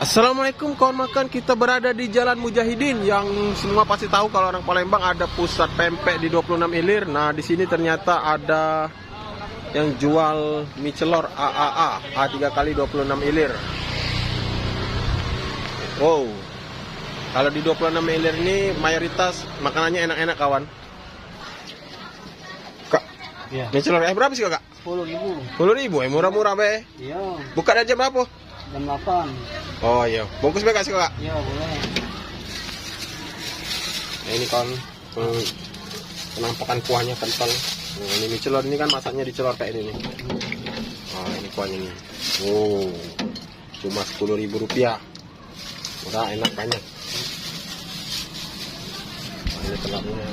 Assalamualaikum kawan makan, kita berada di Jalan Mujahidin yang semua pasti tahu kalau orang Palembang ada pusat pempek di 26 Ilir. Nah, di sini ternyata ada yang jual mie celor AAA A3 kali 26 Ilir. Wow. Kalau di 26 Ilir ini mayoritas makanannya enak-enak kawan. Kak, Iya. mie celor berapa sih Kak? 10.000. 10.000, murah-murah be. Iya, Buka dari jam berapa? jam 8. Oh iya, bungkus be kasih Kak. Iya, boleh. Nah, ini kan penampakan kuahnya kental. Nah, ini mie celor ini kan masaknya dicelor kayak ini nih. Oh, ini kuahnya nih. Oh, cuma 10.000 rupiah. Udah enak banyak. Nah, ini telurnya.